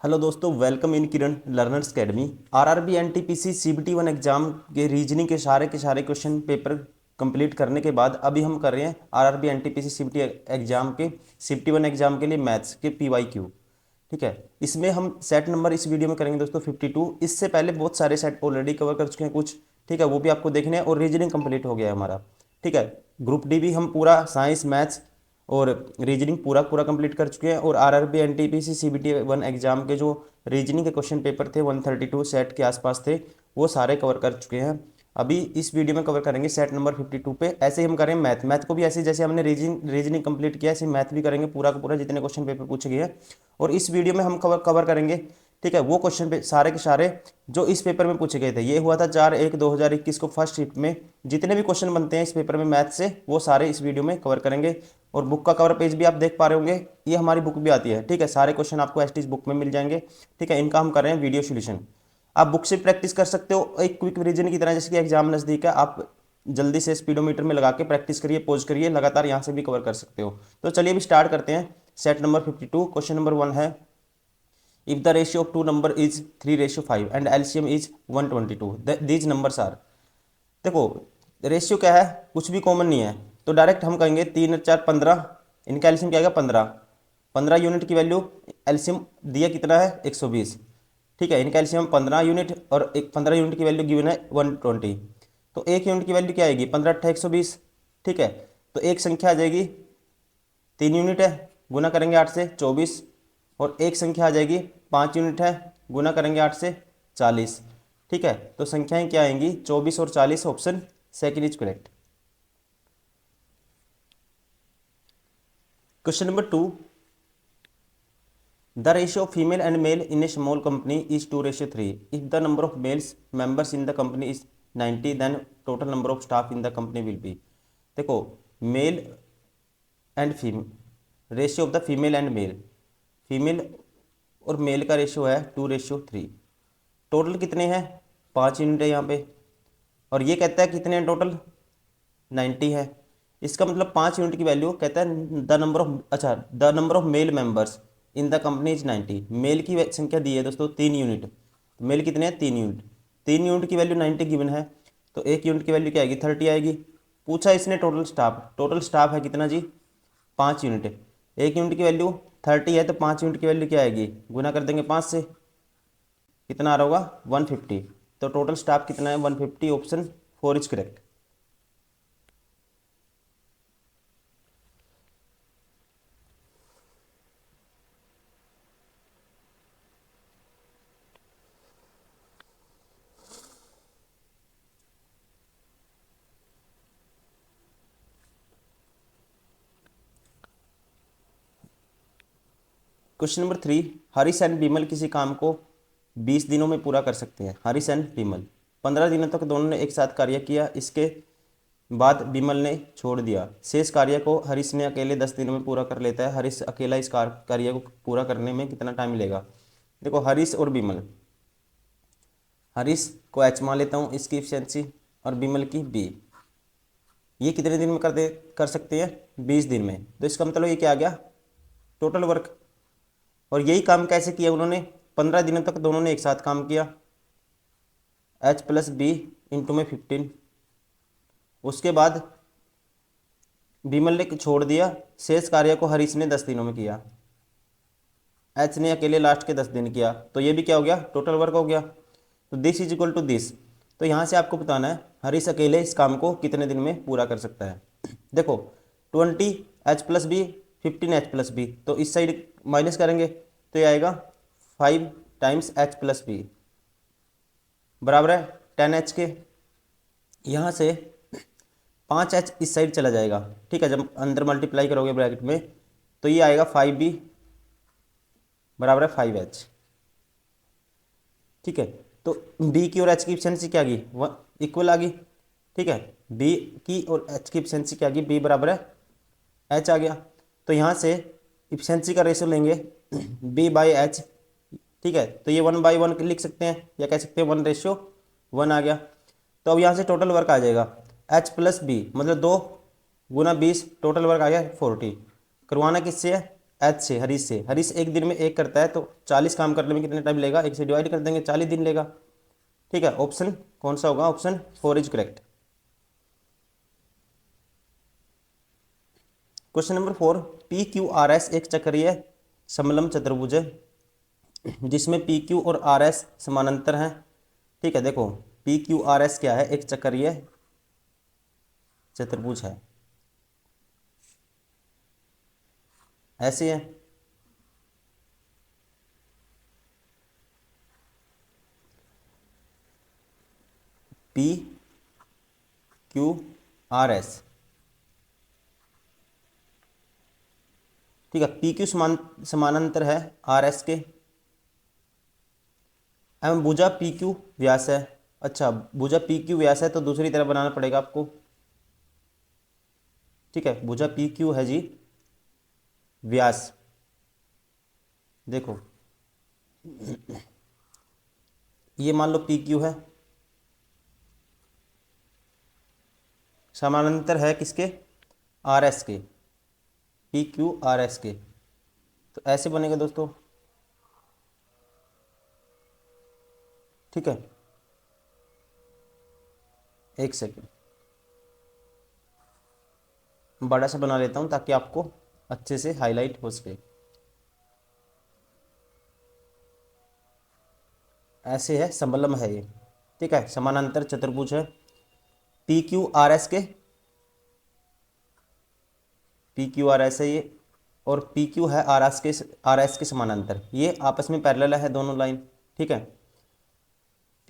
Hello दोस्तों, welcome in Kiran learners academy. RRB NTPC CBT one exam के reasoning के सारे क्वेश्चन पेपर कंप्लीट करने के बाद अभी हम कर रहे हैं आरआरबी एनटीपीसी सीबीटी एग्जाम के सीबीटी वन एग्जाम के लिए मैथ्स के पीवाईक्यू। ठीक है, इसमें हम सेट नंबर इस वीडियो में करेंगे दोस्तों 52। इससे पहले बहुत सारे सेट ऑलरेडी कवर कर चुके हैं कुछ। ठीक है, वो भी आपको देखने हैं और रीजनिंग कंप्लीट हो गया है हमारा। ठीक है, ग्रुप डी भी हम पूरा साइंस मैथ्स और रीजनिंग पूरा पूरा कंप्लीट कर चुके हैं। और RRB NTPC CBT one exam के जो रीजनिंग के क्वेश्चन पेपर थे 132 सेट के आसपास थे, वो सारे कवर कर चुके हैं। अभी इस वीडियो में कवर करेंगे सेट नंबर 52 पे। ऐसे ही हम करें मैथ को भी ऐसे जैसे हमने रीजनिंग कंप्लीट किया ऐसे मैथ भी करेंगे पूरा का पूरा जितने क्वेश्चन पेपर पूछे गए हैं। और इस वीडियो में हम कवर करेंगे, ठीक है, वो क्वेश्चन पे सारे के सारे जो इस पेपर में पूछे गए थे। ये हुआ था 4/1/2021 को फर्स्ट शिफ्ट में। जितने भी क्वेश्चन बनते हैं इस पेपर में मैथ से वो सारे इस वीडियो में कवर करेंगे। और बुक का कवर पेज भी आप देख पा रहे होंगे, ये हमारी बुक भी आती है। ठीक है, सारे क्वेश्चन आपको एसटीज बुक में मिल जाएंगे। ठीक है, इनका हम कर रहे हैं वीडियो सोल्यूशन। आप बुक से प्रैक्टिस कर सकते हो एक क्विक रीजन की तरह। जैसे कि एग्जाम नजदीक है, आप जल्दी से स्पीडोमीटर में लगा के प्रैक्टिस करिए, पॉज करिए, लगातार यहाँ से भी कवर कर सकते हो। तो चलिए अभी स्टार्ट करते हैं। सेट नंबर 52 क्वेश्चन नंबर 1 है, if the ratio of two number is 3:5 and LCM is 122, these numbers are। देखो, रेशियो क्या है, कुछ भी कॉमन नहीं है तो डायरेक्ट हम कहेंगे 3 4 15। इनका एलसीएम क्या आएगा 15। 15 यूनिट की वैल्यू, एलसीएम दिया कितना है 120। ठीक है, इनका एलसीएम 15 यूनिट और एक 15 यूनिट की वैल्यू गिवन है 120। तो एक यूनिट की वैल्यू क्या आएगी 15 × 120। ठीक है, तो एक संख्या आ जाएगी 3 यूनिट है, गुना करेंगे 8 से 24। और एक संख्या आ जाएगी 5 यूनिट है, गुना करेंगे 8 से 40। ठीक है, तो संख्याएं क्या आएंगी 24 और 40। Option second is correct. Question number 2, the ratio of female and male in a small company is 2:3। If the number of males members in the company is 90 then total number of staff in the company will be. देखो, male and female, ratio of the female and male, female और male का ratio है 2:3। Total कितने हैं 5 unit है यहाँ पे। और ये कहता है कितने हैं टोटल 90 है। इसका मतलब 5 यूनिट की वैल्यू कहता है द नंबर ऑफ, अच्छा, the number of male members in the company is 90। Male की संख्या दी है दोस्तों 3 यूनिट। मेल कितने हैं 3 यूनिट। 3 यूनिट की वैल्यू 90 गिवन है, तो एक यूनिट की वैल्यू क्या आएगी 30 आएगी। पूछा इसने टोटल स्टाफ है कितना जी 5 यूनिट। एक यूनिट की वैल्यू 30 है तो 5 यूनिट की वैल्यू क्या आएगी, गुना कर देंगे 5 से, कितना आ रहा होगा 150। तो टोटल स्टाफ कितना है 150। Option 4 is correct. Question number 3, Harish and Vimal किसी काम को 20 दिनों में पूरा कर सकते हैं। हरीश एंड विमल 15 दिनों तक दोनों ने एक साथ कार्य किया, इसके बाद विमल ने छोड़ दिया। शेष कार्य को हरीश ने अकेले 10 दिनों में पूरा कर लेता है। हरीश अकेला इस कार्य को पूरा करने में कितना टाइम लेगा। देखो, हरीश और विमल, हरीश को एच मान लेता हूँ इसकी एफिशिएंसी और विमल की बी। ये कितने दिन में कर सकते हैं 20 दिन में। तो इसका मतलब ये क्या आ गया टोटल वर्क। और यही काम कैसे किया उन्होंने 15 दिनों तक दोनों ने एक साथ काम किया। H + B इंटू में 15। उसके बाद विमल ने छोड़ दिया, शेष कार्य को हरीश ने 10 दिनों में किया। H ने अकेले लास्ट के 10 दिन किया, तो ये भी क्या हो गया टोटल वर्क हो गया। तो this is equal to this. तो यहाँ से आपको बताना है हरीश अकेले इस काम को कितने दिन में पूरा कर सकता है। देखो 20 H + B 15 H + B, तो इस साइड माइनस करेंगे तो ये आएगा 5 टाइम्स H + B बराबर है 10H के। यहाँ से 5H इस साइड चला जाएगा। ठीक है, जब अंदर मल्टीप्लाई करोगे ब्रैकेट में तो ये आएगा 5B बराबर है 5H। ठीक है, तो B की और H की एफिशिएंसी क्या आ गई इक्वल आ गई। ठीक है, B की और H की एफिशिएंसी क्या आ गई, B बराबर है H आ गया। तो यहाँ से एफिशिएंसी का रेशियो लेंगे B/H। ठीक है, तो ये 1/1 लिख सकते हैं या कह सकते हैं 1:1 आ गया। तो अब यहाँ से टोटल वर्क आ जाएगा H + B मतलब 2 × 20, टोटल वर्क आ गया 40। करवाना किससे है एच से, हरीश से। हरीश एक दिन में एक करता है तो 40 काम करने में कितने टाइम लेगा, एक से डिवाइड कर देंगे, 40 दिन लेगा। ठीक है, ऑप्शन कौन सा होगा, option 4 is correct. Question number 4, P Q R S एक चक्रीय समलंब चतुर्भुज है जिसमें पी क्यू और आर एस समानांतर हैं। ठीक है, देखो पी क्यू आर एस क्या है, एक चक्रीय चतुर्भुज है, ऐसे है। पी क्यू आर एस, ठीक है, पी क्यू समानांतर है आर एस के, एवं भुजा पी क्यू व्यास है। अच्छा, भुजा पी क्यू व्यास है तो दूसरी तरफ बनाना पड़ेगा आपको। ठीक है, भुजा पी क्यू है जी व्यास, देखो ये मान लो पी क्यू है, समानांतर है किसके, आर एस के, पी क्यू आर एस के। तो ऐसे बनेगा दोस्तों। ठीक है, एक सेकेंड बड़ा सा बना लेता हूँ ताकि आपको अच्छे से हाईलाइट हो सके। ऐसे है, समलंब है ये। ठीक है, समानांतर चतुर्भुज है पी क्यू आर एस के, पी क्यू आर एस है ये, और पी क्यू है आर एस के समानांतर, ये आपस में पैरेलल है दोनों लाइन। ठीक है,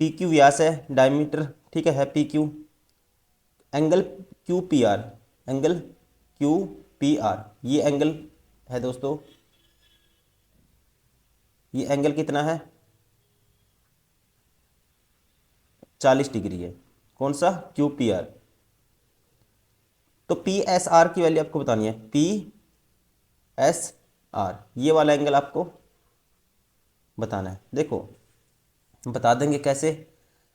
पी क्यू व्यास है, डायमीटर, ठीक है P Q, angle Q P R, angle Q P R, ये एंगल है दोस्तों, ये एंगल कितना है, 40 डिग्री है। कौन सा, क्यू पी आर। तो पी एस आर की वैल्यू आपको बतानी है, पी एस आर, ये वाला एंगल आपको बताना है। देखो बता देंगे कैसे।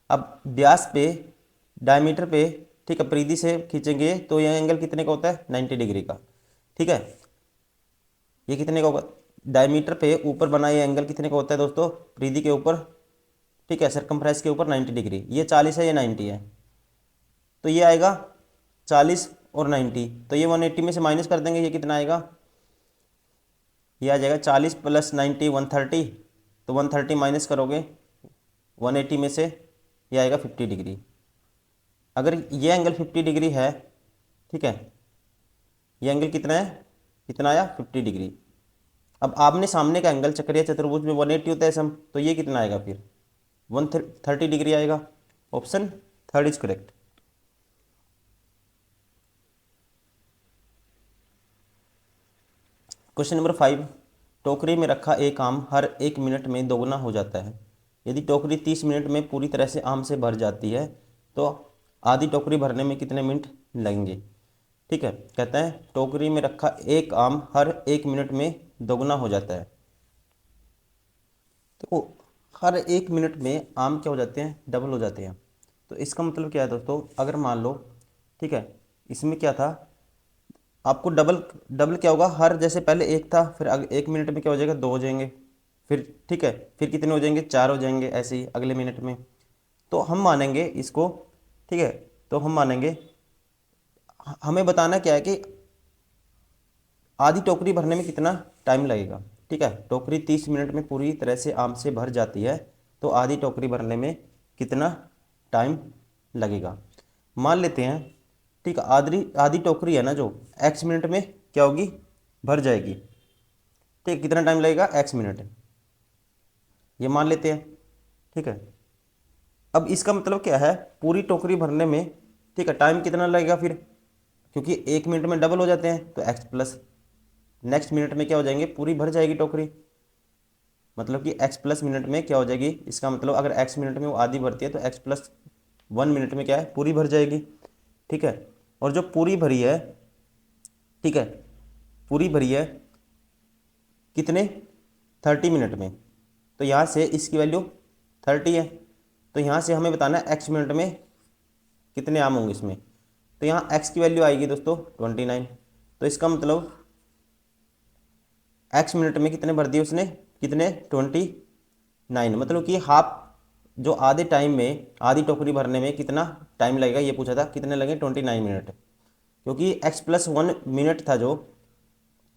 अब व्यास पे, डायमीटर पे, ठीक है, परिधि से खींचेंगे तो यह एंगल कितने का होता है, 90 डिग्री का। ठीक है, ये कितने का होगा, डायमीटर पे ऊपर बना ये एंगल कितने का होता है दोस्तों, परिधि के ऊपर, ठीक है, सरकमफ्रेंस के ऊपर 90 डिग्री। ये 40 है, ये 90 है, तो ये आएगा 40 और 90, तो ये 180 में से माइनस कर देंगे, ये कितना आएगा, ये आ जाएगा 40 प्लस 90 130, तो 130 माइनस करोगे 180 में से, ये आएगा 50 डिग्री। अगर ये एंगल 50 डिग्री है, ठीक है, ये एंगल कितना है, कितना आया, 50 डिग्री। अब आपने सामने का एंगल चक्रीय चतुर्भुज में 180 होता है सम, तो ये कितना आएगा फिर, 130 डिग्री आएगा। Option 3 is correct. Question number 5, टोकरी में रखा एक आम हर 1 मिनट में दोगुना हो जाता है। यदि टोकरी 30 मिनट में पूरी तरह से आम से भर जाती है तो आधी टोकरी भरने में कितने मिनट लगेंगे। ठीक है, कहते हैं टोकरी में रखा एक आम हर 1 मिनट में दोगुना हो जाता है। तो हर 1 मिनट में आम क्या हो जाते हैं, डबल हो जाते हैं। तो इसका मतलब क्या है दोस्तों, अगर मान लो, ठीक है, इसमें क्या था, आपको डबल डबल क्या होगा, हर जैसे पहले एक था, फिर 1 मिनट में क्या हो जाएगा, 2 हो जाएंगे, फिर ठीक है, फिर कितने हो जाएंगे, 4 हो जाएंगे, ऐसे ही अगले मिनट में। तो हम मानेंगे इसको, ठीक है, तो हम मानेंगे, हमें बताना क्या है कि आधी टोकरी भरने में कितना टाइम लगेगा। ठीक है, टोकरी 30 मिनट में पूरी तरह से आम से भर जाती है तो आधी टोकरी भरने में कितना टाइम लगेगा। मान लेते हैं, ठीक है, आधी आधी टोकरी है ना जो, x मिनट में क्या होगी, भर जाएगी। ठीक, कितना टाइम लगेगा, x मिनट, ये मान लेते हैं। ठीक है, अब इसका मतलब क्या है, पूरी टोकरी भरने में, ठीक है, टाइम कितना लगेगा फिर, क्योंकि 1 मिनट में डबल हो जाते हैं तो x प्लस नेक्स्ट मिनट में क्या हो जाएंगे, पूरी भर जाएगी टोकरी। मतलब कि x प्लस मिनट में क्या हो जाएगी, इसका मतलब अगर x मिनट में वो आधी भरती है तो x प्लस 1 मिनट में क्या है, पूरी भर जाएगी। ठीक है, और जो पूरी भरी है, ठीक है, पूरी भरी है कितने, 30 मिनट में, तो यहाँ से इसकी वैल्यू 30 है, तो यहाँ से हमें बताना है x मिनट में कितने आम होंगे इसमें। तो यहाँ x की वैल्यू आएगी दोस्तों 29, तो इसका मतलब एक्स मिनट में कितने भर दिए उसने, कितने 29, मतलब कि हाफ, जो आधे टाइम में आधी टोकरी भरने में कितना टाइम लगेगा ये पूछा था, कितने लगे 29 मिनट, क्योंकि x+1 मिनट था जो,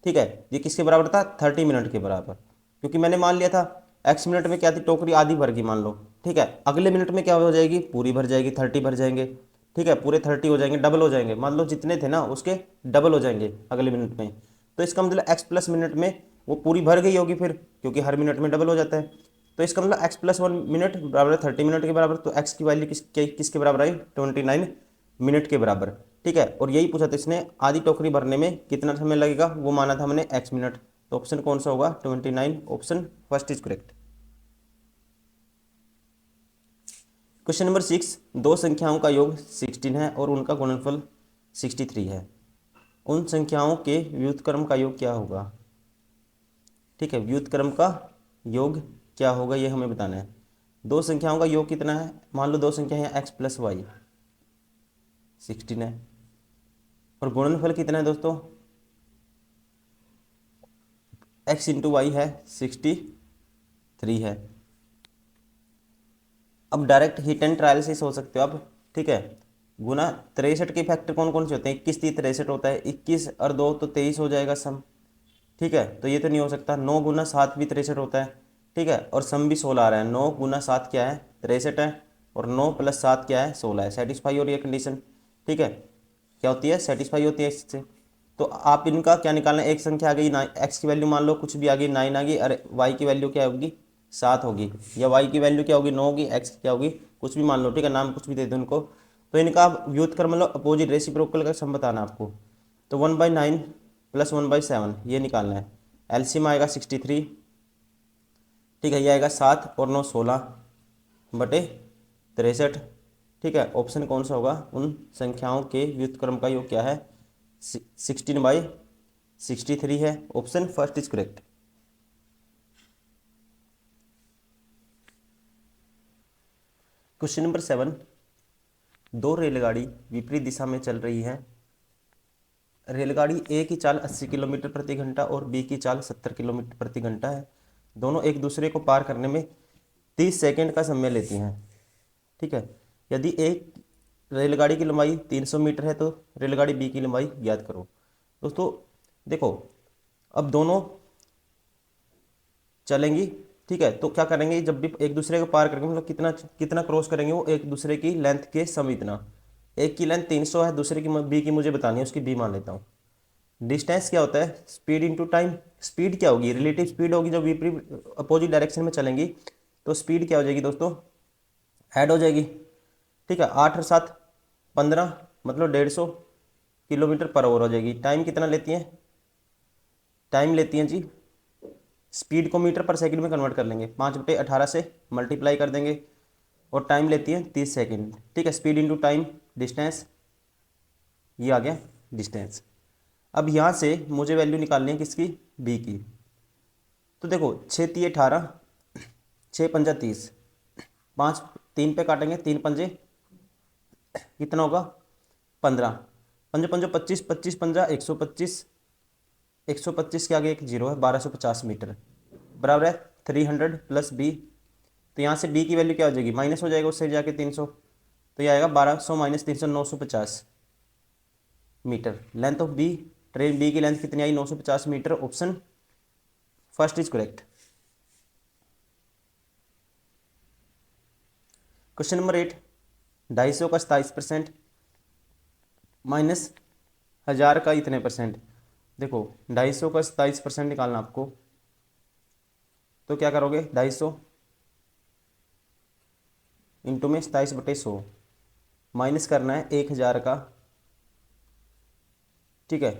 ठीक है, ये किसके बराबर था 30 मिनट के बराबर, क्योंकि मैंने मान लिया था x मिनट में क्या थी, टोकरी आधी भर गई मान लो, ठीक है, अगले मिनट में क्या हो जाएगी, पूरी भर जाएगी, 30 भर जाएंगे, ठीक है, पूरे 30 हो जाएंगे, डबल हो जाएंगे, मान लो जितने थे ना उसके डबल हो जाएंगे अगले मिनट में। तो इसका मतलब x+मिनट में वो पूरी भर गई होगी फिर, क्योंकि हर मिनट में डबल हो जाता है। तो इसका मतलब x+1 मिनट बराबर है 30 मिनट के बराबर, तो x की वैल्यू किसके बराबर आई, 29 मिनट के बराबर, ठीक है। और यही पूछा था इसने, आधी टोकरी भरने में कितना समय लगेगा, वो माना था हमने x मिनट, तो ऑप्शन कौन सा होगा 29, option first is correct. Question number 6, दो संख्याओं का योग 16 है और उनका गुणनफल 63 है, उन संख्याओं के व्युत्क्रम का योग क्या होगा, ठीक है, व्युत्क्रम का योग क्या होगा ये हमें बताना है। दो संख्याओं का योग कितना है, मान लो दो संख्या है x+y 16 है, और गुणनफल कितना है दोस्तों, x इंटू वाई है 63 है। अब डायरेक्ट हिट एंड ट्रायल से सोच सकते हो आप, ठीक है, गुना 63 के फैक्टर कौन कौन से होते हैं, 21 3 63 होता है, 21 और 2 तो 23 हो जाएगा सम, ठीक है, तो ये तो नहीं हो सकता। 9 गुना 7 भी 63 होता है, ठीक है, और सम भी 16 आ रहा है, 9 गुना 7 क्या है 63 है, और 9 + 7 क्या है 16 है, सेटिस्फाई हो रही है कंडीशन, ठीक है, क्या होती है सेटिस्फाई होती है इससे। तो आप इनका क्या निकालना है, एक संख्या आ गई ना, एक्स की वैल्यू मान लो कुछ भी आ गई 9 आ गई, अरे वाई की वैल्यू क्या होगी 7 होगी, या वाई की वैल्यू क्या होगी 9 होगी, एक्स की क्या होगी कुछ भी मान लो, ठीक है, नाम कुछ भी दे दो उनको। तो इनका आप व्युत्क्रम मतलब अपोजिट रेसिप्रोकल का सम बताना आपको। तो 1/9 + 1/7 ये निकालना है, एलसीएम आएगा 63, ठीक है, ये आएगा 7 और 9 16/63, ठीक है, ऑप्शन कौन सा होगा, उन संख्याओं के व्युत्क्रम का योग क्या है 16/63 है, option first is correct. Question number 7, दो रेलगाड़ी विपरीत दिशा में चल रही है, रेलगाड़ी ए की चाल 80 किलोमीटर प्रति घंटा और बी की चाल 70 किलोमीटर प्रति घंटा है, दोनों एक दूसरे को पार करने में 30 सेकंड का समय लेती हैं, ठीक है, यदि एक रेलगाड़ी की लंबाई 300 मीटर है तो रेलगाड़ी बी की लंबाई ज्ञात करो। दोस्तों देखो, अब दोनों चलेंगी, ठीक है, तो क्या करेंगे, जब भी एक दूसरे को पार करेंगे मतलब कितना कितना क्रॉस करेंगे, वो एक दूसरे की लेंथ के सम इतना, एक की लेंथ 300 है, दूसरे की बी की मुझे बतानी है, उसकी बी मान लेता हूँ। डिस्टेंस क्या होता है, स्पीड इंटू टाइम, स्पीड क्या होगी रिलेटिव स्पीड होगी, जब विपरीत अपोजिट डायरेक्शन में चलेंगी तो स्पीड क्या हो जाएगी दोस्तों, ऐड हो जाएगी, ठीक है, 8 और 7 15, मतलब 150 किलोमीटर पर आवर हो जाएगी। टाइम कितना लेती हैं, टाइम लेती हैं जी, स्पीड को मीटर पर सेकंड में कन्वर्ट कर लेंगे, 5/18 से मल्टीप्लाई कर देंगे, और टाइम लेती है 30 सेकंड, ठीक है, स्पीड इंटू टाइम डिस्टेंस, ये आ गया डिस्टेंस। अब यहाँ से मुझे वैल्यू निकालनी है किसकी, बी की। तो देखो 6×3 = 18, 6×5 = 30, 5 3 पे काटेंगे, 3×5 कितना होगा 15, 5×5 = 25, 25×5 = 125, 125 के आगे एक जीरो है, 1250 मीटर बराबर है 300 + बी। तो यहाँ से बी की वैल्यू क्या हो जाएगी, माइनस हो जाएगा उससे जाके 300, तो ये आएगा 1200 - 300 950 meter length of B. Train B की लेंथ कितनी आई 950 meter, option first is correct. Question number 8, 250 का 27% माइनस 1000 का इतने परसेंट। देखो 250 का 27% निकालना आपको, तो क्या करोगे 250 इंटू में 27/100 माइनस करना है 1000 का, ठीक है,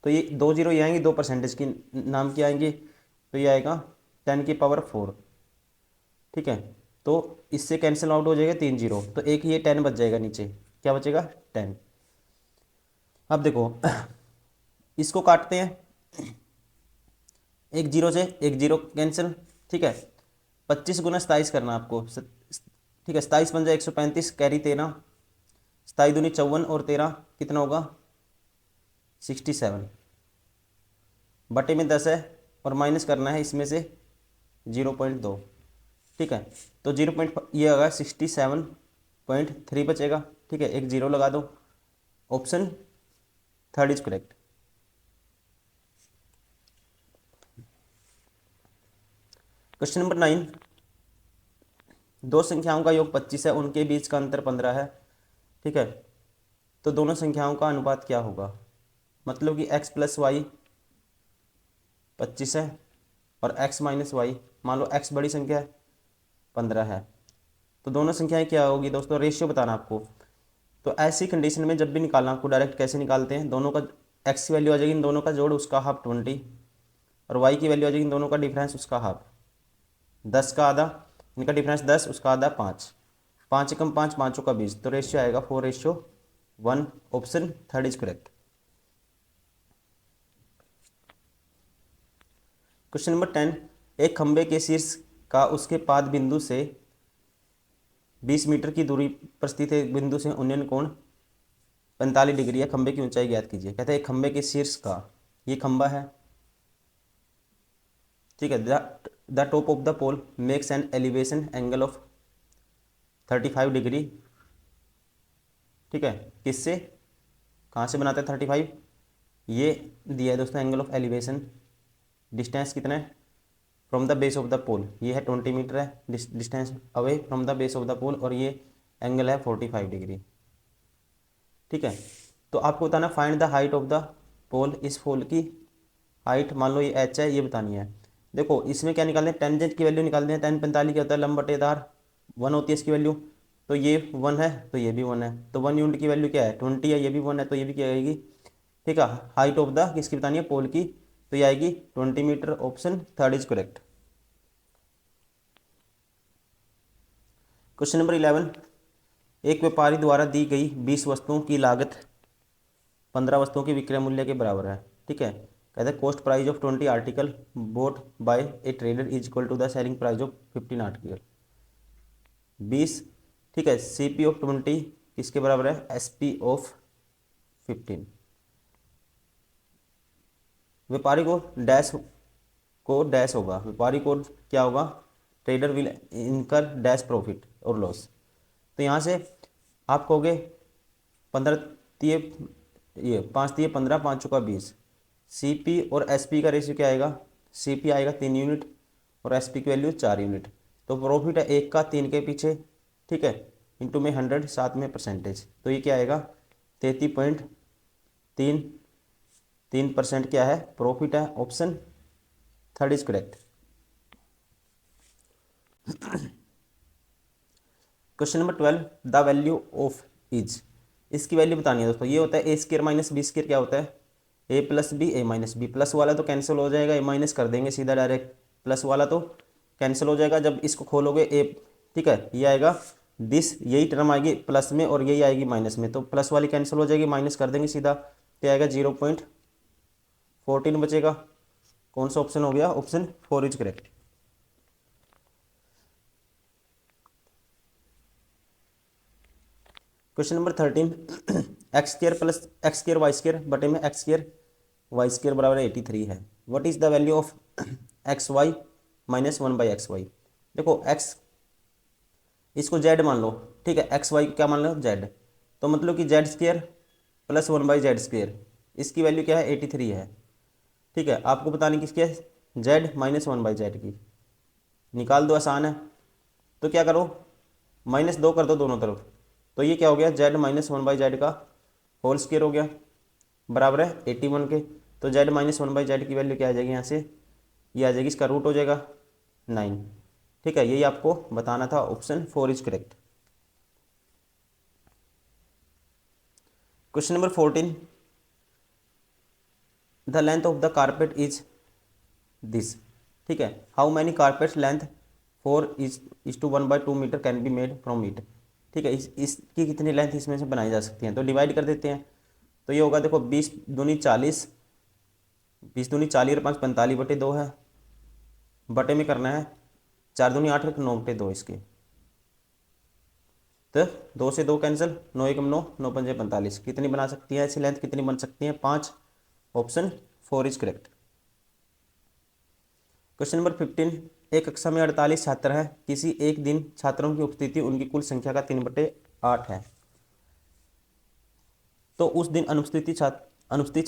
तो ये 2 जीरो ये आएंगे, 2 परसेंटेज की नाम की आएंगी, तो ये आएगा 10⁴, ठीक है, तो इससे कैंसिल आउट हो जाएगा 3 जीरो, तो एक ये 10 बच जाएगा नीचे, क्या बचेगा 10। अब देखो इसको काटते हैं, एक जीरो से एक जीरो कैंसिल, ठीक है, 25 × 27 करना आपको, ठीक है, 27×5 = 135, कैरी 13, 27×2 = 54 और 13 कितना होगा 67, बटे में 10 है और माइनस करना है इसमें से 0.2। ठीक है, तो ये होगा 67.3 बचेगा। ठीक है, एक जीरो लगा दो। Option third is correct. Question number 9, दो संख्याओं का योग 25 है, उनके बीच का अंतर 15 है। ठीक है, तो दोनों संख्याओं का अनुपात क्या होगा? मतलब कि x प्लस वाई 25 है और x माइनस वाई, मान लो x बड़ी संख्या है 15 है, तो दोनों संख्याएं क्या होगी दोस्तों? रेशियो बताना आपको। तो ऐसी कंडीशन में जब भी निकालना आपको, डायरेक्ट कैसे निकालते हैं? दोनों का x की वैल्यू आ जाएगी इन दोनों का जोड़, उसका हाफ 20, और y की वैल्यू आ जाएगी इन दोनों का डिफरेंस, उसका हाफ 10 का आधा, इनका डिफरेंस 10, उसका आधा 5, 5 एकम 5, पाँचों का 20, तो रेशियो आएगा 4:1। Option third is correct. Question number 10, एक खंबे के शीर्ष का उसके पाद बिंदु से 20 मीटर की दूरी पर स्थित एक बिंदु से उन्नयन कोण 45 डिग्री है, खंबे की ऊंचाई ज्ञात कीजिए। कहते हैं एक खंबे के शीर्ष का, ये खंबा है। ठीक है, the top of the pole makes an elevation angle of 35 degree. ठीक है, किससे, कहाँ से बनाते हैं 35? ये दिया है दोस्तों एंगल ऑफ एलिवेशन। डिस्टेंस कितना है from the base of the pole? ये है 20 मीटर है distance away from the base of the pole, और ये एंगल है 45 डिग्री। ठीक है, तो आपको बताना find the height of the pole. इस पोल की हाइट मान लो ये h है, ये बतानी है। देखो इसमें क्या निकालते हैं, टेंजेंट की वैल्यू निकालते हैं। tan 45 क्या होता है? लंब बटे आधार, 1 होती है इसकी वैल्यू, तो ये 1 है तो ये भी 1 है, तो 1 यूनिट की वैल्यू क्या है? 20 है, ये भी 1 है, तो ये भी क्या आएगी? ठीक है, हाइट ऑफ द किसकी बतानी है? पोल की, तो ये आएगी 20 meter. Option third is correct. Question number 11, एक व्यापारी द्वारा दी गई 20 वस्तुओं की लागत 15 वस्तुओं के विक्रय मूल्य के बराबर है। ठीक है, कहते हैं cost price of 20 article bought by a trader is equal to the selling price of 15 article 20। ठीक है, CP ऑफ 20 किसके बराबर है? SP of 15। व्यापारी को डैश होगा, व्यापारी को क्या होगा? ट्रेडर विल इनकर डैश प्रॉफिट और लॉस। तो यहाँ से आप कहोगे 15 तिये ये 5 तिये 15, 5 चौका 20। CP और SP का रेशियो क्या आएगा? CP आएगा 3 यूनिट और SP की वैल्यू 4 यूनिट। तो प्रॉफिट है 1 का 3 के पीछे। ठीक है, इंटू में 100, साथ में परसेंटेज, तो ये क्या आएगा? 33.33% क्या है? प्रॉफिट है। Option third is correct. Question number 12, the value of is, इसकी वैल्यू बतानी है दोस्तों। ये होता है ए स्क्र माइनस बी स्क्र, क्या होता है? ए प्लस बी, ए माइनस बी। प्लस वाला तो कैंसिल हो जाएगा, ए माइनस कर देंगे सीधा डायरेक्ट, प्लस वाला तो कैंसिल हो जाएगा जब इसको खोलोगे ए। ठीक है, ये आएगा दिस, यही टर्म आएगी प्लस में और यही आएगी माइनस में, तो प्लस वाली कैंसिल हो जाएगी, माइनस कर देंगे सीधा, तो आएगा 0.14 बचेगा। कौन सा ऑप्शन हो गया? Option 4 is correct. Question number 13, x square plus x square y square बटे में एक्स स्क्र वाई स्क्र बराबर 83 है। What is the value of x y minus 1/xy? देखो एक्स, इसको जेड मान लो। ठीक है, एक्स वाई क्या मान लो? जेड, तो मतलब कि Z square plus 1/z square, इसकी वैल्यू क्या है? 83 है। ठीक है, आपको बतानी किसकी है? जेड माइनस 1/z की। निकाल दो, आसान है। तो क्या करो, -2 कर दो दोनों तरफ, तो ये क्या हो गया? जेड माइनस 1/z का होल स्क्वायर हो गया, बराबर है 81 के। तो जेड माइनस 1/z की वैल्यू क्या आ जाएगी यहाँ से? ये आ जाएगी, इसका रूट हो जाएगा 9। ठीक है, यही आपको बताना था। Option 4 is correct. Question number 14, the length of the carpet is this. ठीक है, how many carpet length 4:1/2 meter can be made from it. ठीक है, इसकी कितनी लेंथ इसमें से बनाई जा सकती हैं? तो डिवाइड कर देते हैं, तो ये होगा, देखो 20 दूनी 40, 20 दूनी 40 और 5 45/2 है, बटे में करना है 4 दूनी 8 और 9/2 इसके, तो 2 से 2 कैंसिल, 9 एकम 9, 9 पंजे 45। कितनी बना सकती है ऐसी लेंथ? कितनी बन सकती है? 5। Option 4 is correct. Question number 15, एक कक्षा में 48 छात्र हैं, किसी एक दिन छात्रों की उपस्थिति उनकी कुल संख्या का 3/8 है, तो उस दिन अनुपस्थित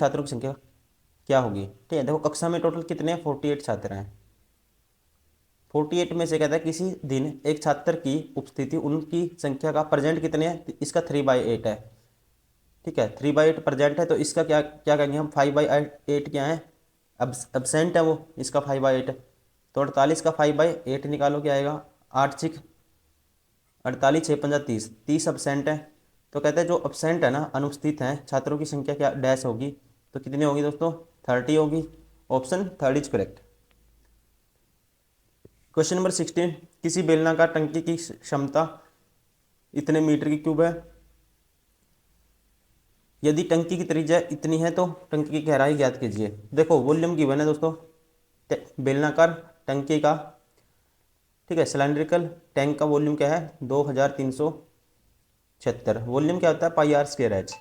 छात्रों की संख्या क्या होगी। ठीक है, देखो कक्षा में टोटल कितने हैं, 48 छात्र हैं। 48 में से कहता है किसी दिन एक छात्र की उपस्थिति उनकी संख्या का प्रेजेंट कितने हैं, तो इसका 3/8 है। ठीक है, 3/8 प्रेजेंट है, तो इसका क्या क्या करेंगे हम, 5/8 क्या है, अब एबसेंट है वो, इसका 5/8 है। तो 48 का 5/8 निकालो, क्या आएगा, 8 6 48 6 5 30, 30 एबसेंट है। तो कहते हैं जो एबसेंट है ना, अनुपस्थित हैं छात्रों की संख्या क्या डैश होगी, तो कितनी होगी दोस्तों, 30 होगी। Option third is correct. Question number 16, किसी बेलनाकार टंकी की क्षमता इतने मीटर की क्यूब है, यदि टंकी की त्रिज्या इतनी है तो टंकी की गहराई ज्ञात कीजिए। देखो वॉल्यूम गिवन है दोस्तों, बेलनाकार टंकी का, ठीक है, सिलेंड्रिकल टैंक का वॉल्यूम क्या है, 2376। वॉल्यूम क्या होता है, पाई आर स्क्वायर एच,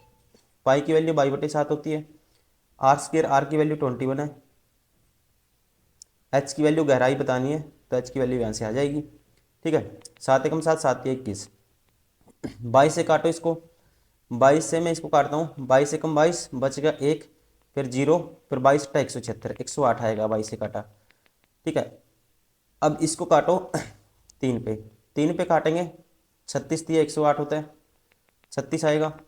पाई की वैल्यू 22/7 होती है, आर स्क्वायर, आर की वैल्यू 21 है, एच की वैल्यू गहराई बतानी है, तो एच की वैल्यू यहाँ से आ जाएगी। ठीक है, 7 एकम 7, 7 या 21, 22 से काटो इसको, 22 से मैं इसको काटता हूँ, 22 एकम 22 बच गया 1, फिर 0, फिर 22 × 176, 108 आएगा 22 से काटा। ठीक है, अब इसको काटो 3 पे, 3 पे काटेंगे, 36 दिया 108 होता है, 36 आएगा,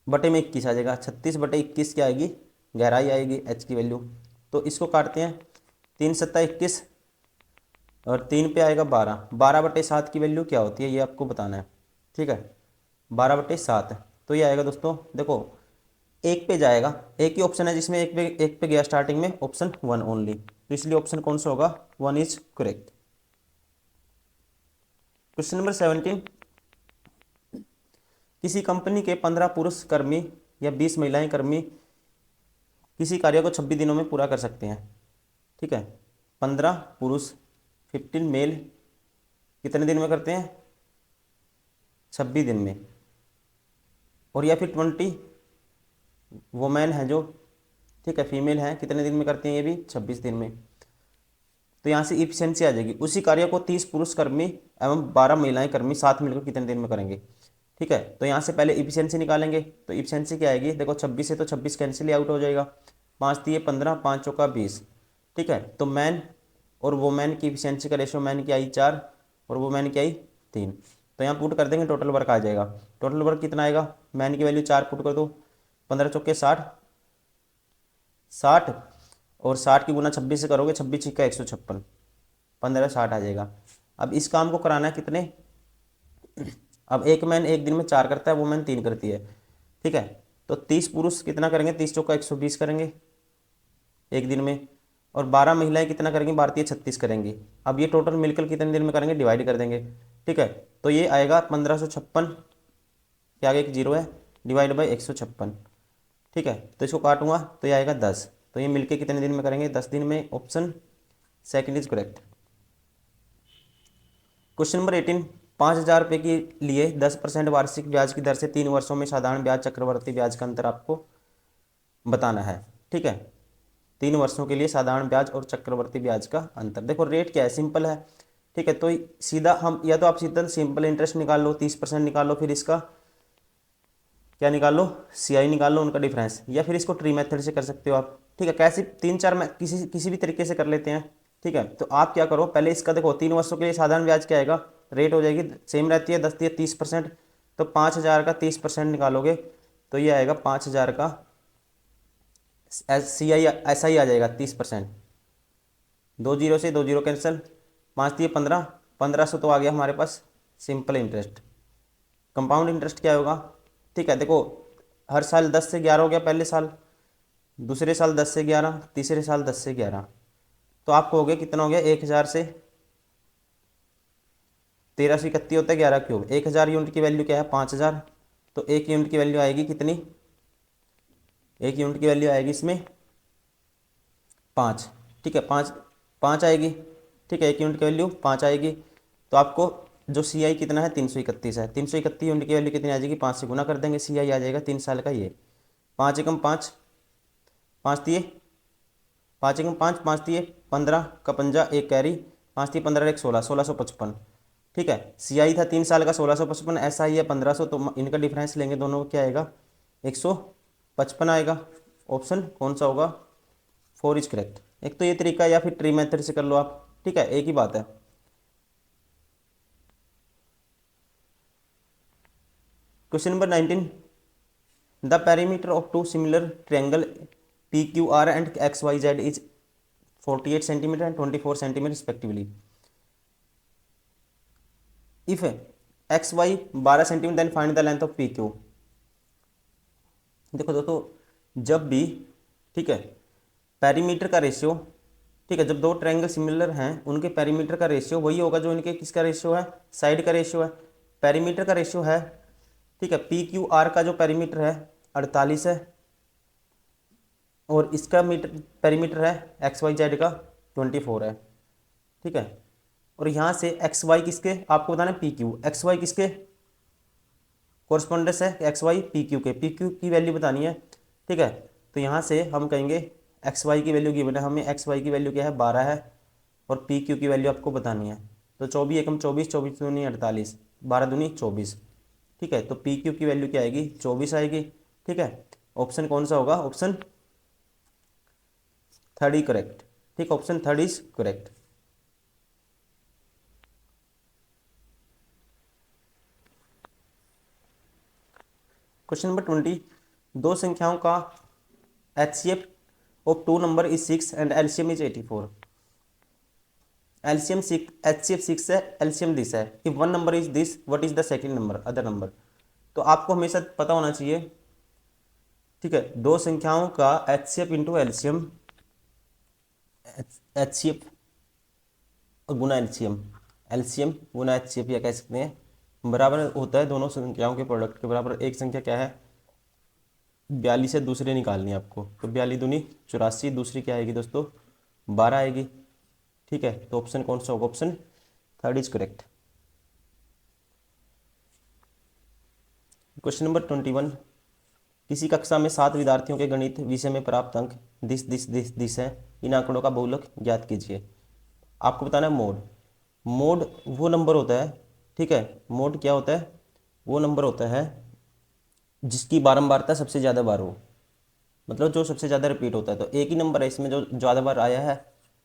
बटे में 21 आ जाएगा, 36/21 क्या आएगी, गहराई आएगी एच की वैल्यू। तो इसको काटते हैं, 3 7 21, और 3 पे आएगा 12, 12/7 की वैल्यू क्या होती है ये आपको बताना है। ठीक है, 12/7, तो ये आएगा दोस्तों, देखो एक पे जाएगा, एक ही ऑप्शन है जिसमें एक पे गया स्टार्टिंग में, ऑप्शन 1 ओनली, तो इसलिए ऑप्शन कौन सा होगा, 1 इज करेक्ट। क्वेश्चन नंबर 17, किसी कंपनी के 15 पुरुष कर्मी या 20 महिलाएं कर्मी किसी कार्य को 26 दिनों में पूरा कर सकते हैं। ठीक है, 15 पुरुष 15 मेल कितने दिन में करते हैं, 26 दिन में, और या फिर 20 वोमेन है जो, ठीक है, फीमेल है, कितने दिन में करती हैं, ये भी 26 दिन में। तो यहाँ से इफिशियंसी आ जाएगी, उसी कार्य को 30 पुरुष कर्मी एवं 12 महिलाएं कर्मी साथ मिलकर कितने दिन में करेंगे। ठीक है, तो यहाँ से पहले इफिशियंसी निकालेंगे, तो इफिशियंसी क्या आएगी, देखो 26 से तो 26 कैंसिल आउट हो जाएगा, 5 दिए 15, 5 चौका 20। ठीक है, तो मैन और वोमेन की इफिशियंसी का रेशो, मैन की आई 4 और वोमेन की आई 3, तो यहाँ पुट कर देंगे, टोटल वर्क आ जाएगा। टोटल वर्क कितना आएगा, मैन की वैल्यू 4 पुट कर दो, 15 चौके 60, 60 और 60 की गुना 26 से करोगे, 26 का 156, 15 60 आ जाएगा। अब इस काम को कराना है कितने, अब एक मैन एक दिन में 4 करता है, वोमेन 3 करती है। ठीक है, तो 30 पुरुष कितना करेंगे, 30 चौका 120 करेंगे एक दिन में, और 12 महिलाएं कितना करेंगी, 12 36 करेंगी। अब ये टोटल मिलकर कितने दिन में करेंगे, डिवाइड कर देंगे। ठीक है, तो ये आएगा 1556 के आगे एक 0 है, डिवाइड बाई 156। ठीक है, तो इसको काटूंगा तो ये आएगा 10, तो ये मिलके कितने दिन में करेंगे, 10 दिन में, option second is correct. Question number 18, 5,000 रुपये के लिए 10% वार्षिक ब्याज की दर से 3 वर्षों में साधारण ब्याज चक्रवर्ती ब्याज का अंतर आपको बताना है। ठीक है, 3 वर्षों के लिए साधारण ब्याज और चक्रवर्ती ब्याज का अंतर, देखो रेट क्या है, सिंपल है। ठीक है, तो सीधा हम, या तो आप सीधा सिंपल इंटरेस्ट निकाल लो, 30% निकाल लो, फिर इसका क्या निकाल लो, सीआई निकाल लो उनका डिफरेंस, या फिर इसको ट्री मेथड से कर सकते हो आप। ठीक है, कैसे 3 4 में किसी भी तरीके से कर लेते हैं। ठीक है, तो आप क्या करो, पहले इसका देखो 3 वर्षों के लिए साधारण ब्याज क्या आएगा, रेट हो जाएगी सेम रहती है, 10 दिए 30%, तो 5,000 का 30% निकालोगे तो ये आएगा 5,000 का सीआई ऐसा ही आ जाएगा 30%, 2 0 से 2 0 कैंसिल, 5 दिए 15, 1500 तो आ गया हमारे पास सिंपल इंटरेस्ट। कंपाउंड इंटरेस्ट क्या होगा, ठीक है, देखो हर साल 10 से 11 हो गया, पहले साल, दूसरे साल 10 से 11, तीसरे साल 10 से 11, तो आपको हो गया कितना हो गया, 1,000 से 1331 होता है 11 क्यूब, 1,000 यूनिट की वैल्यू क्या है, 5,000, तो 1 यूनिट की वैल्यू आएगी कितनी, 1 यूनिट की वैल्यू आएगी इसमें 5। ठीक है, 5 आएगी। ठीक है, 1 यूनिट की वैल्यू 5 आएगी, तो आपको जो सी आई कितना है, 331 है, 331 यूनिट की वैल्यू कितनी आ जाएगी, 5 से गुना कर देंगे, सी आई आ जाएगा 3 साल का ये, 5 एकम 5, 5 दिए 5 एकम 5, 5 दिए 15 का पंजा, एक कैरी, 5 दिए 15 एक 16, 1655। ठीक है, सी आई था 3 साल का 1655, एस आई है 1500, तो इनका डिफरेंस लेंगे दोनों को, क्या आएगा 155 आएगा। ऑप्शन कौन सा होगा, 4 इज करेक्ट। एक तो ये तरीका, या फिर ट्री मेथड से कर लो आप, ठीक है, एक ही बात है। Question number 19, the perimeter of two similar triangle P Q R and X Y Z is 48 centimeter and 24 centimeter respectively. If X Y 12 centimeter then find the length of P Q. देखो दोस्तों, जब भी, ठीक है, perimeter का ratio, ठीक है, जब दो ट्रायंगल सिमिलर हैं उनके पेरीमीटर का रेशियो वही होगा जो इनके किसका रेशियो है, साइड का रेशियो है। पेरीमीटर का रेशियो है, ठीक है, पी क्यू आर का जो पेरीमीटर है 48 है, और इसका पेरीमीटर है एक्स वाई जेड का 24 है। ठीक है, और यहाँ से एक्स वाई किसके, आपको बताना है पी क्यू, एक्स वाई किसके कोरस्पोंडेंस है, एक्स वाई पी क्यू के, पी क्यू की वैल्यू बतानी है। ठीक है, तो यहाँ से हम कहेंगे एक्स वाई की वैल्यू गिवन है हमें, एक्स वाई की वैल्यू क्या है 12 है, और पी क्यू की वैल्यू आपको बतानी है। तो 24 एकम 24, 24 दूनी 48, 12 दूनी 24। ठीक है, तो पी क्यू की वैल्यू क्या आएगी, 24 आएगी। ठीक है, ऑप्शन कौन सा होगा, ऑप्शन थर्ड ही करेक्ट। ठीक, option third is correct. Question number 20, दो संख्याओं का HCF of two number is 6 and LCM is 84। LCM 6, HCF 6 है, एलसीएम दिस है। If one number is this, what is the second number, other number. तो आपको हमेशा पता होना चाहिए, ठीक है, दो संख्याओं का एचसीएफ इंटू एलसीएम, एचसीएफ गुना एलसीएम, एलसीएम गुना एचसीएफ या कह सकते हैं बराबर होता है दोनों संख्याओं के प्रोडक्ट के बराबर। एक संख्या क्या है 42 से दूसरे निकालनी है आपको, तो 42 दूनी 84, दूसरी क्या आएगी दोस्तों 12 आएगी। ठीक है, तो ऑप्शन कौन सा होगा, option third is correct. Question number 21, किसी कक्षा में 7 विद्यार्थियों के गणित विषय में प्राप्त अंक दिस दिस दिस दिस है, इन आंकड़ों का बहुलक ज्ञात कीजिए। आपको बताना है मोड। मोड वो नंबर होता है, ठीक है, मोड क्या होता है, वो नंबर होता है जिसकी बारंबारता सबसे ज़्यादा बार हो, मतलब जो सबसे ज़्यादा रिपीट होता है। तो एक ही नंबर है इसमें जो ज़्यादा बार आया है,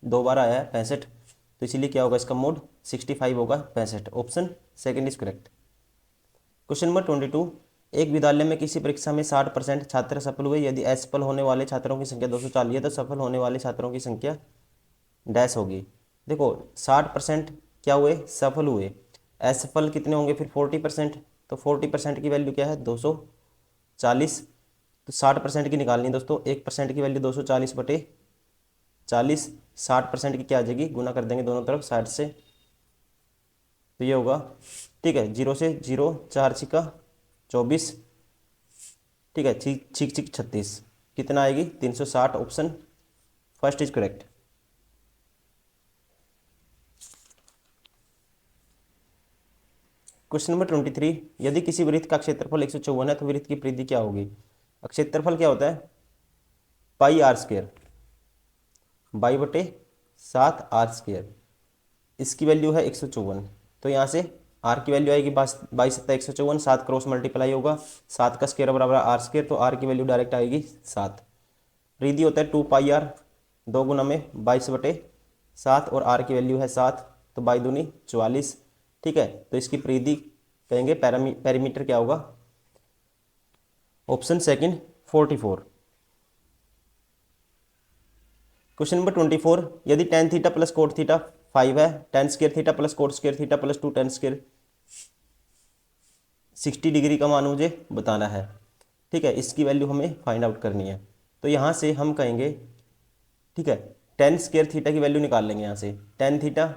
2 बार आया है 65, तो इसीलिए क्या होगा इसका मोड 65 होगा, 65। Option second is correct. Question number 22, एक विद्यालय में किसी परीक्षा में 60% छात्र सफल हुए, यदि असफल होने वाले छात्रों की संख्या 240 है तो सफल होने वाले छात्रों की संख्या डैश होगी। देखो 60% क्या हुए, सफल हुए, असफल कितने होंगे फिर 40%, तो 40% की वैल्यू क्या है 240, तो 60% की निकालनी है दोस्तों, 1% की वैल्यू 240 बटे 40, 60% की क्या आ जाएगी, गुना कर देंगे दोनों तरफ 60 से, तो ये होगा, ठीक है, 0 से 0, 4 छिका 24, ठीक है, छिक छिक छिक 36, कितना आएगी 360। Option first is correct. Question number 23, यदि किसी वृत्त का क्षेत्रफल 154 है तो वृत्त की परिधि क्या होगी। क्षेत्रफल क्या होता है पाई आर स्क्वायर, बाई बटे 7 आर स्क्वायर, इसकी वैल्यू है 154, तो यहाँ से आर की वैल्यू आएगी 22 सत्ता 154, 7 क्रॉस मल्टीप्लाई होगा, 7 का स्क्वायर बराबर आर स्क्वायर, तो आर की वैल्यू डायरेक्ट आएगी 7। परिधि होता है 2 पाई आर, 2 गुना में 22 बटे 7, और आर की वैल्यू है 7, तो बाई दूनी 44। ठीक है, तो इसकी परिधि कहेंगे पेरीमीटर क्या होगा, ऑप्शन सेकंड 44। क्वेश्चन नंबर 24, यदि tan theta plus cot theta 5 है, tan square theta plus coat square theta plus 2 tan square 60 degree का मान मुझे बताना है। ठीक है, इसकी वैल्यू हमें फाइंड आउट करनी है, तो यहाँ से हम कहेंगे, ठीक है, tan स्क्वायर थीटा की वैल्यू निकाल लेंगे। यहाँ से tan थीटा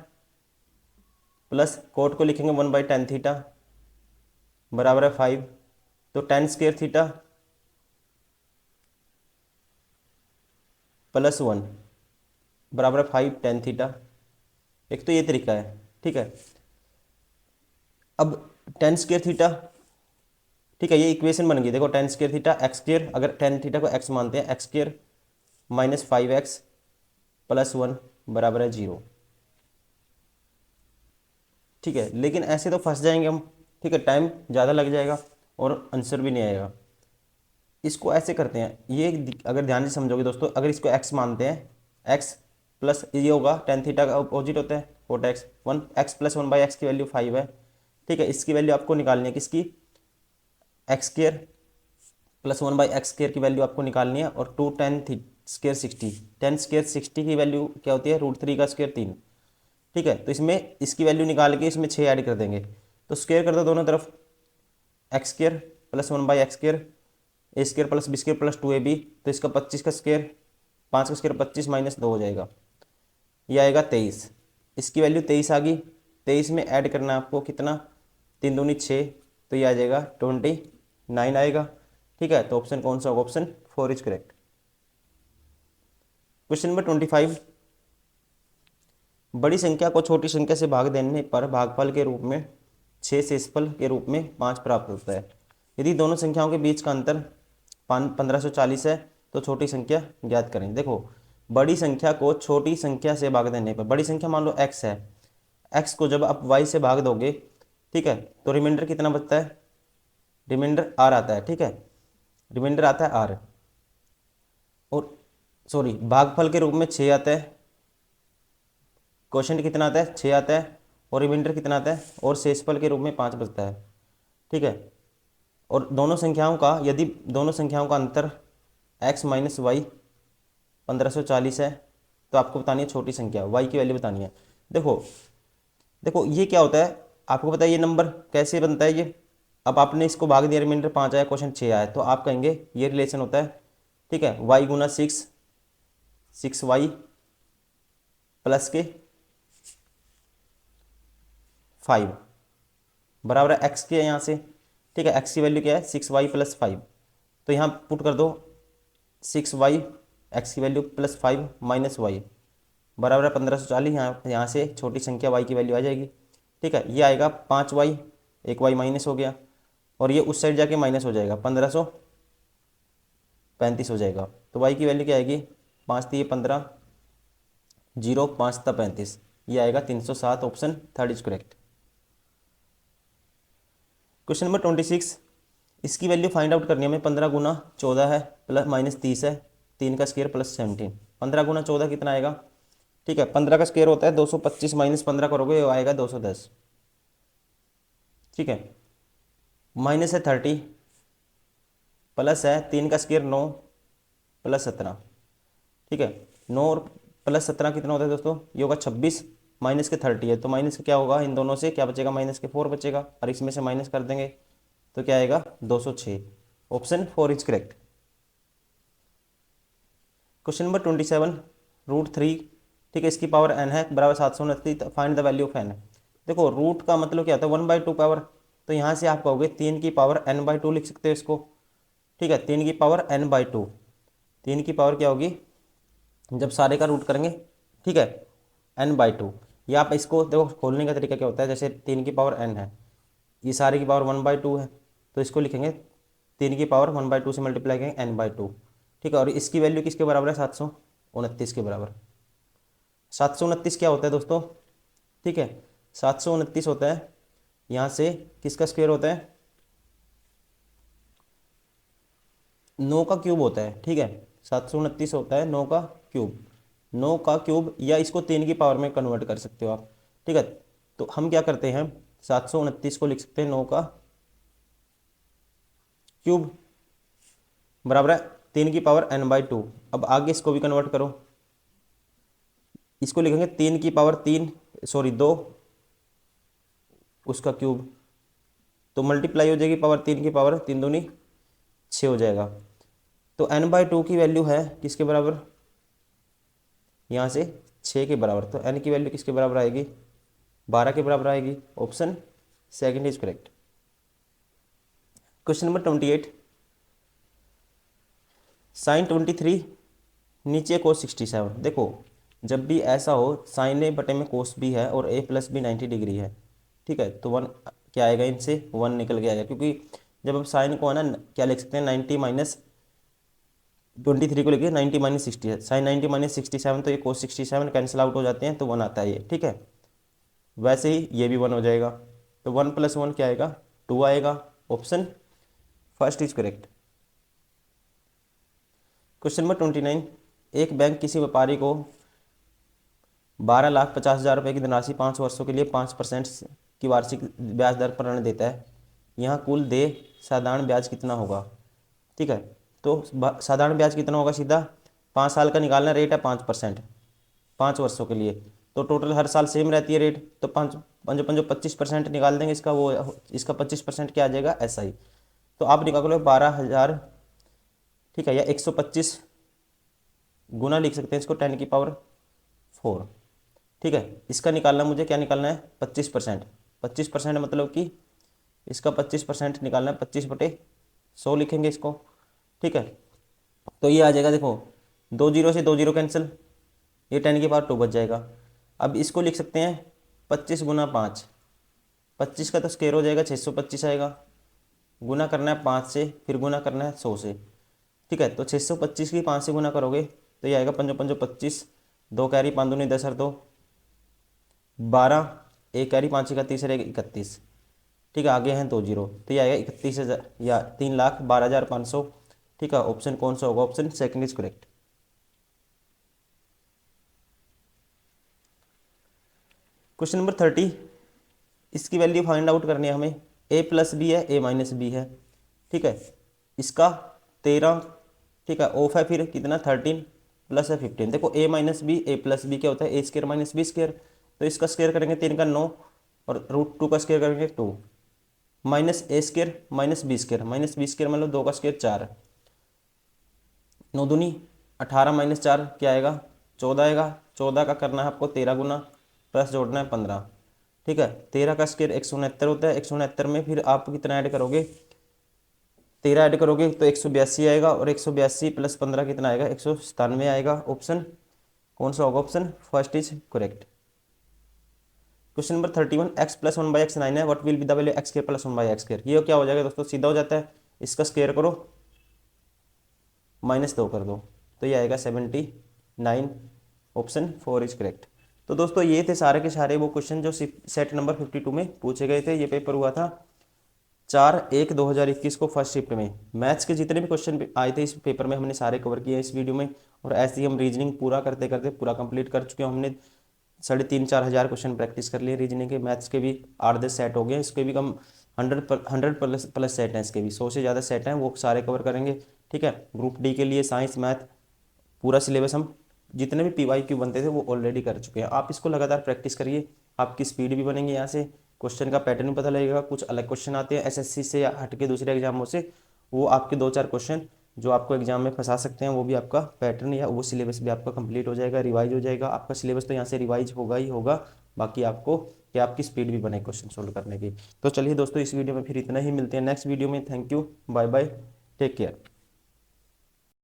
प्लस कोट को लिखेंगे 1/tan थीटा बराबर है 5, तो tan स्क्वायर थीटा प्लस 1 बराबर है 5 tan थीटा। एक तो ये तरीका है, ठीक है। अब tan स्क्वायर थीटा, ठीक है, ये इक्वेशन बन गई, देखो tan square theta x square, अगर tan थीटा को x मानते हैं, एक्स स्क्वायर माइनस 5x +1 बराबर है 0। ठीक है, लेकिन ऐसे तो फंस जाएंगे हम। ठीक है, टाइम ज़्यादा लग जाएगा और आंसर भी नहीं आएगा। इसको ऐसे करते हैं, ये अगर ध्यान से समझोगे दोस्तों, अगर इसको x मानते हैं, x प्लस ये होगा tan थीटा का अपोजिट होता है कोट x, 1x + 1/x की वैल्यू 5 है। ठीक है, इसकी वैल्यू आपको निकालनी है, किसकी, x² + 1/x² की वैल्यू आपको निकालनी है, और 2 tan² 60, tan² 60 की वैल्यू क्या होती है, √3 का स्क्वायर 3। ठीक है, तो इसमें इसकी वैल्यू निकाल के इसमें 6 ऐड कर देंगे, तो स्क्वायर कर दो दोनों तरफ, x² + 1/x², a² + b² + 2ab, तो इसका 25 का स्क्वायर, 5 का स्क्वायर 25 - 2 हो जाएगा, ये आएगा 23। इसकी वैल्यू 23 आ गई। 23 में ऐड करना है आपको कितना, 3 दूनी 6, तो ये आ जाएगा 29 आएगा। ठीक है, तो ऑप्शन कौन सा होगा, option 4 is correct. Question number 25, बड़ी संख्या को छोटी संख्या से भाग देने पर भागफल के रूप में 6 शेषफल के रूप में 5 प्राप्त होता है। यदि दोनों संख्याओं के बीच का अंतर 1540 है तो छोटी संख्या ज्ञात करें। देखो, बड़ी संख्या को छोटी संख्या से भाग देने पर, बड़ी संख्या मान लो x है, x को जब आप y से भाग दोगे, ठीक है, तो रिमाइंडर कितना बचता है, रिमाइंडर r आता है। ठीक है, रिमाइंडर आता है r, और सॉरी भागफल के रूप में 6 आता है, क्वेश्चन कितना आता है, 6 आता है, और रिमाइंडर कितना आता है, और शेषफल के रूप में 5 बचता है। ठीक है, और दोनों संख्याओं का, यदि दोनों संख्याओं का अंतर x - y 1540 है, तो आपको बतानी है छोटी संख्या, y की वैल्यू बतानी है। देखो देखो ये क्या होता है, आपको पता है ये नंबर कैसे बनता है ये। अब आपने इसको भाग दिया, रिमाइंडर 5 आया, क्वेश्चन 6 आया, तो आप कहेंगे ये रिलेशन होता है। ठीक है, y × 6, 6y प्लस के 5 बराबर है x के, यहाँ से। ठीक है, x की वैल्यू क्या है, 6y + 5, तो यहाँ पुट कर दो 6y, x की वैल्यू +5 - y बराबर है 1540। यहाँ से छोटी संख्या y की वैल्यू आ जाएगी। ठीक है, ये आएगा 5y, एक y माइनस हो गया, और ये उस साइड जाके माइनस हो जाएगा, 1535 हो जाएगा। तो y की वैल्यू क्या आएगी, 5 × 15, 0, 5 × 35, ये आएगा 307, option 3 is correct. Question number 26, इसकी वैल्यू फाइंड आउट करनी है हमें। 15 × 14 है प्लस -30 है, 3 का स्क्वायर +17। 15 × 14 कितना आएगा, ठीक है, 15 का स्क्वायर होता है 225, -15 करोगे वो आएगा 210। ठीक है, माइनस है 30, प्लस है 3 का स्क्वायर 9 +17। ठीक है, 9 और +17 कितना होता है दोस्तों, ये होगा 26, माइनस के 30 है, तो माइनस के क्या होगा, इन दोनों से क्या बचेगा, माइनस के 4 बचेगा, और इसमें से माइनस कर देंगे तो क्या आएगा 206, option 4 is correct. Question number 27, √3, ठीक है, इसकी पावर n है, बराबर 729, find the value of n। देखो रूट का मतलब क्या होता है, 1/2 पावर, तो यहाँ से आप कहोगे 3 की पावर n/2 लिख सकते हो इसको। ठीक है, 3 की पावर n/2, 3 की पावर क्या होगी जब सारे का रूट करेंगे, ठीक है, n/2। या आप इसको देखो, खोलने का तरीका क्या होता है, जैसे 3 की पावर n है, ये सारे की पावर 1/2 है, तो इसको लिखेंगे 3 की पावर 1/2 से मल्टीप्लाई करेंगे n/2। ठीक है, और इसकी वैल्यू किसके बराबर है, 729 के बराबर। 729 क्या होता है दोस्तों, ठीक है, 729 होता है, यहाँ से किसका स्क्वायर होता है, 9 का क्यूब होता है। ठीक है, 729 होता है 9 का क्यूब, 9 का क्यूब, या इसको 3 की पावर में कन्वर्ट कर सकते हो आप। ठीक है, तो हम क्या करते हैं, 729 को लिख सकते हैं 9 का क्यूब बराबर है 3 की पावर n/2। अब आगे इसको भी कन्वर्ट करो, इसको लिखेंगे 3 की पावर 3, सॉरी 2, उसका क्यूब, तो मल्टीप्लाई हो जाएगी पावर, 3 की पावर 3 दूनी 6 हो जाएगा। तो n/2 की वैल्यू है किसके बराबर, यहाँ से 6 के बराबर, तो n की वैल्यू किसके बराबर आएगी, 12 के बराबर आएगी, option 2 is correct. Question number 28, sin 23 नीचे cos 67। देखो जब भी ऐसा हो, sin a बटे में cos b है और a + b 90 डिग्री है, ठीक है, तो 1 क्या आएगा, इनसे 1 निकल के आएगा, क्योंकि जब हम साइन को है ना क्या लिख सकते हैं, 90 - 23 को लेके 90 माइनस 60 है, साइन 90 माइनस 67, तो ये cos 67 कैंसिल आउट हो जाते हैं, तो 1 आता है ये, ठीक है। वैसे ही ये भी 1 हो जाएगा, तो 1 + 1 क्या आएगा, 2 आएगा। Option first is correct. Question number 29, एक बैंक किसी व्यापारी को 12,50,000 रुपये की धनराशि 5 वर्षों के लिए 5% की वार्षिक ब्याज दर पर ऋण देता है। यहाँ कुल देय साधारण ब्याज कितना होगा, ठीक है। तो साधारण ब्याज कितना होगा, सीधा 5 साल का निकालना, रेट है 5%, 5 वर्षों के लिए, तो टोटल हर साल सेम रहती है रेट, तो 5 5 5 25% निकाल देंगे इसका, वो इसका 25% क्या आ जाएगा, SI। तो आप निकालो 12,000, ठीक है, या 125 गुना लिख सकते हैं इसको 10⁴, ठीक है। इसका निकालना, मुझे क्या निकालना है, 25%। 25% मतलब कि इसका 25% निकालना है, 25/100 लिखेंगे इसको, ठीक है। तो ये आ जाएगा, देखो 2 0 से 2 0 कैंसिल, ये 10⁻² बच जाएगा। अब इसको लिख सकते हैं 25 × 5, 25 का तो स्क्वायर हो जाएगा, 625 आएगा, गुना करना है 5 से, फिर गुना करना है 100 से, ठीक है। तो 625 की 5 से गुना करोगे तो ये आएगा 5 5 25, 2 कैरी 5 दूनी 10 और 2 12, 1 कैरी 5 31 और 1 31, ठीक है। आगे हैं 2 0, तो ये आएगा 31,000 या 3,12,500, ठीक है। ऑप्शन कौन सा होगा, option second is correct. Question number 30, इसकी वैल्यू फाइंड आउट करनी है हमें। a + b है, a - b है, ठीक है। इसका 13, ठीक है, ऑफ है, फिर कितना 13 प्लस है 15। देखो a - b, a + b क्या होता है, a² - b², तो इसका स्क्वायर करेंगे 3 का 9, और √2 का स्क्वायर करेंगे 2, माइनस a² - b², मतलब 2 का स्क्वायर 4, 9 दूनी 18 - 4 क्या आएगा, 14 आएगा। 14 का करना है आपको 13 गुना, प्लस जोड़ना है 15, ठीक है। 13 का स्क्वायर 169 होता है, 169 में फिर आप कितना ऐड करोगे, 13 ऐड करोगे तो 182 आएगा, और 182 + 15 कितना आएगा, 197 आएगा। ऑप्शन कौन सा होगा, option first is correct. Question number 31, x + 1/x 9 है, what will be the value x² + 1/x²। ये क्या हो जाएगा दोस्तों, सीधा हो जाता है, इसका स्क्वायर करो, -2 कर दो, तो ये आएगा 79। Option 4 is correct. तो दोस्तों ये थे सारे के सारे वो क्वेश्चन जो सेट नंबर 52 में पूछे गए थे। ये पेपर हुआ था 4/1/2021 को फर्स्ट शिफ्ट में। मैथ्स के जितने भी क्वेश्चन आए थे इस पेपर में हमने सारे कवर किए इस वीडियो में, और ऐसे ही हम रीजनिंग पूरा करते करते पूरा कंप्लीट कर चुके हैं। हमने 3,500-4 हज़ार क्वेश्चन प्रैक्टिस कर लिए रीजनिंग के। मैथ्स के भी 8-10 सेट हो गए, इसके भी कम 100 प्लस सेट हैं, इसके भी 100 से ज़्यादा सेट हैं, वो सारे कवर करेंगे, ठीक है। ग्रुप डी के लिए साइंस मैथ पूरा सिलेबस हम जितने भी PYQ बनते थे वो ऑलरेडी कर चुके हैं। आप इसको लगातार प्रैक्टिस करिए, आपकी स्पीड भी बनेगी, यहाँ से क्वेश्चन का पैटर्न भी पता लगेगा। कुछ अलग क्वेश्चन आते हैं SSC से या हट के दूसरे एग्जामों से, वो आपके 2-4 क्वेश्चन जो आपको एग्जाम में फंसा सकते हैं, वो भी आपका पैटर्न या वो सिलेबस भी आपका कंप्लीट हो जाएगा, रिवाइज हो जाएगा। आपका सिलेबस तो यहाँ से रिवाइज होगा ही होगा, बाकी आपको कि आपकी स्पीड भी बने क्वेश्चन सोल्व करने की। तो चलिए दोस्तों, इस वीडियो में फिर इतना ही, मिलते हैं नेक्स्ट वीडियो में। Thank you, bye bye, take care.